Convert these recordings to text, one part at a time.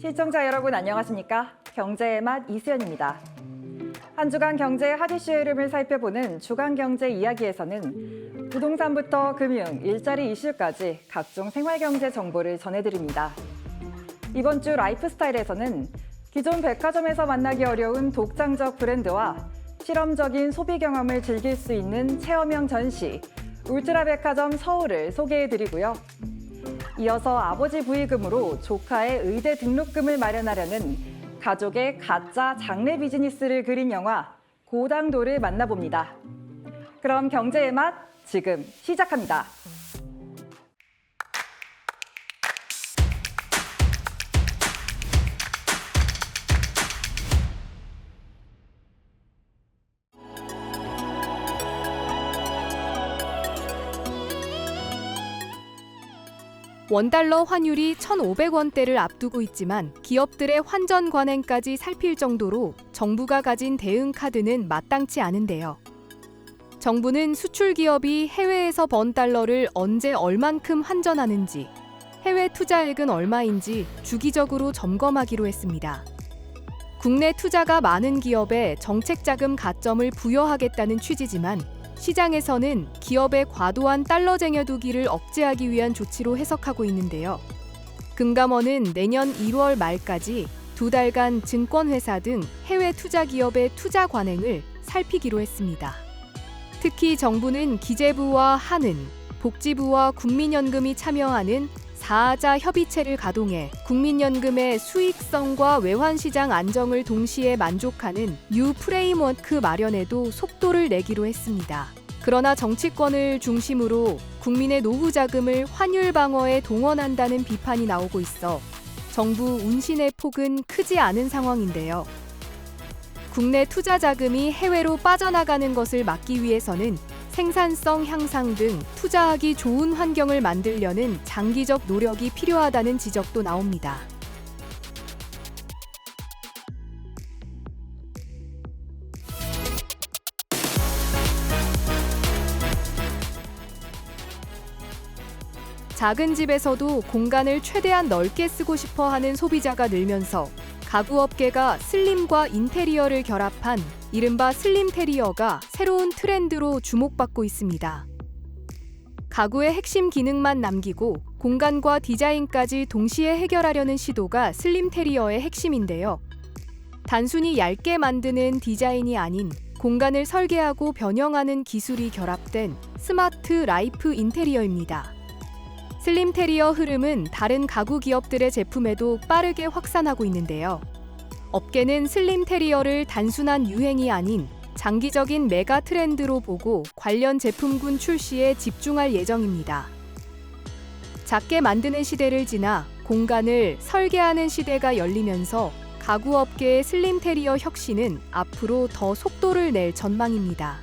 시청자 여러분 안녕하십니까? 경제의 맛 이수연입니다. 한 주간 경제의 핫 이슈 흐름을 살펴보는 주간 경제 이야기에서는 부동산부터 금융, 일자리 이슈까지 각종 생활 경제 정보를 전해드립니다. 이번 주 라이프스타일에서는 기존 백화점에서 만나기 어려운 독창적 브랜드와 실험적인 소비 경험을 즐길 수 있는 체험형 전시, 울트라 백화점 서울을 소개해드리고요. 이어서 아버지 부의금으로 조카의 의대 등록금을 마련하려는 가족의 가짜 장래 비즈니스를 그린 영화 고당도를 만나봅니다. 그럼 경제의 맛 지금 시작합니다. 원달러 환율이 1,500원대를 앞두고 있지만 기업들의 환전 관행까지 살필 정도로 정부가 가진 대응 카드는 마땅치 않은데요. 정부는 수출 기업이 해외에서 번 달러를 언제 얼만큼 환전하는지, 해외 투자액은 얼마인지 주기적으로 점검하기로 했습니다. 국내 투자가 많은 기업에 정책 자금 가점을 부여하겠다는 취지지만 시장에서는 기업의 과도한 달러 쟁여두기를 억제하기 위한 조치로 해석하고 있는데요. 금감원은 내년 1월 말까지 2달간 증권회사 등 해외 투자 기업의 투자 관행을 살피기로 했습니다. 특히 정부는 기재부와 한은, 복지부와 국민연금이 참여하는 4자 협의체를 가동해 국민연금의 수익성과 외환시장 안정을 동시에 만족하는 뉴 프레임워크 마련에도 속도를 내기로 했습니다. 그러나 정치권을 중심으로 국민의 노후 자금을 환율 방어에 동원한다는 비판이 나오고 있어 정부 운신의 폭은 크지 않은 상황인데요. 국내 투자 자금이 해외로 빠져나가는 것을 막기 위해서는 생산성 향상 등 투자하기 좋은 환경을 만들려는 장기적 노력이 필요하다는 지적도 나옵니다. 작은 집에서도 공간을 최대한 넓게 쓰고 싶어 하는 소비자가 늘면서 가구업계가 슬림과 인테리어를 결합한 이른바 슬림테리어가 새로운 트렌드로 주목받고 있습니다. 가구의 핵심 기능만 남기고 공간과 디자인까지 동시에 해결하려는 시도가 슬림테리어의 핵심인데요. 단순히 얇게 만드는 디자인이 아닌 공간을 설계하고 변형하는 기술이 결합된 스마트 라이프 인테리어입니다. 슬림테리어 흐름은 다른 가구 기업들의 제품에도 빠르게 확산하고 있는데요. 업계는 슬림테리어를 단순한 유행이 아닌 장기적인 메가 트렌드로 보고 관련 제품군 출시에 집중할 예정입니다. 작게 만드는 시대를 지나 공간을 설계하는 시대가 열리면서 가구 업계의 슬림테리어 혁신은 앞으로 더 속도를 낼 전망입니다.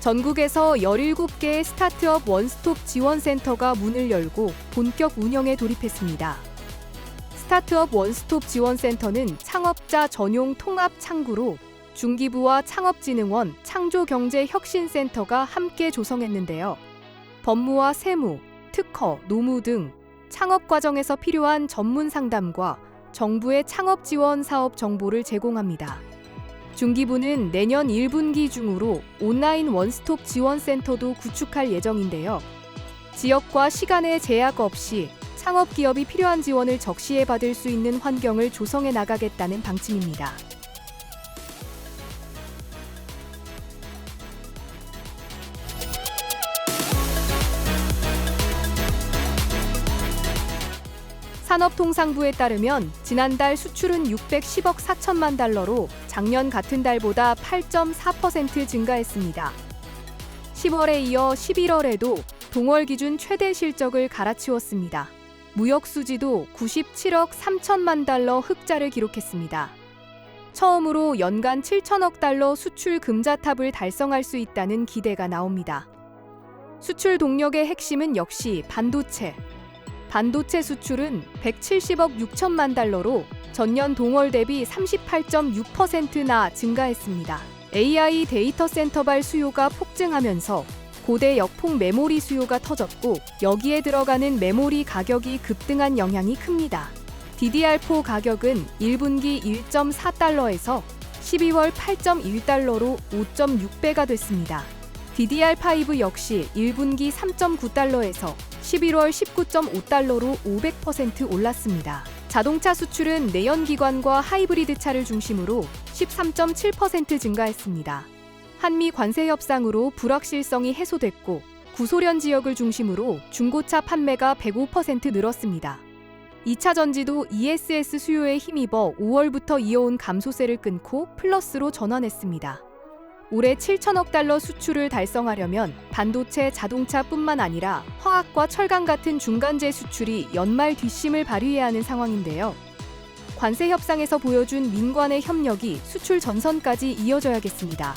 전국에서 17개의 스타트업 원스톱 지원센터가 문을 열고 본격 운영에 돌입했습니다. 스타트업 원스톱 지원센터는 창업자 전용 통합 창구로 중기부와 창업진흥원, 창조경제혁신센터가 함께 조성했는데요. 법무와 세무, 특허, 노무 등 창업 과정에서 필요한 전문 상담과 정부의 창업 지원 사업 정보를 제공합니다. 중기부는 내년 1분기 중으로 온라인 원스톱 지원센터도 구축할 예정인데요. 지역과 시간의 제약 없이 창업 기업이 필요한 지원을 적시에 받을 수 있는 환경을 조성해 나가겠다는 방침입니다. 산업통상부에 따르면 지난달 수출은 610억 4천만 달러로 작년 같은 달보다 8.4% 증가했습니다. 10월에 이어 11월에도 동월 기준 최대 실적을 갈아치웠습니다. 무역 수지도 97억 3천만 달러 흑자를 기록했습니다. 처음으로 연간 7천억 달러 수출 금자탑을 달성할 수 있다는 기대가 나옵니다. 수출 동력의 핵심은 역시 반도체. 반도체 수출은 170억 6천만 달러로 전년 동월 대비 38.6%나 증가했습니다. AI 데이터 센터발 수요가 폭증하면서 고대 역폭 메모리 수요가 터졌고 여기에 들어가는 메모리 가격이 급등한 영향이 큽니다. DDR4 가격은 1분기 1.4달러에서 12월 8.1달러로 5.6배가 됐습니다. DDR5 역시 1분기 3.9달러에서 11월 19.5달러로 500% 올랐습니다. 자동차 수출은 내연기관과 하이브리드 차를 중심으로 13.7% 증가했습니다. 한미 관세 협상으로 불확실성이 해소됐고 구소련 지역을 중심으로 중고차 판매가 105% 늘었습니다. 2차 전지도 ESS 수요에 힘입어 5월부터 이어온 감소세를 끊고 플러스로 전환했습니다. 올해 7천억 달러 수출을 달성하려면 반도체, 자동차뿐만 아니라 화학과 철강 같은 중간재 수출이 연말 뒷심을 발휘해야 하는 상황인데요. 관세 협상에서 보여준 민관의 협력이 수출 전선까지 이어져야겠습니다.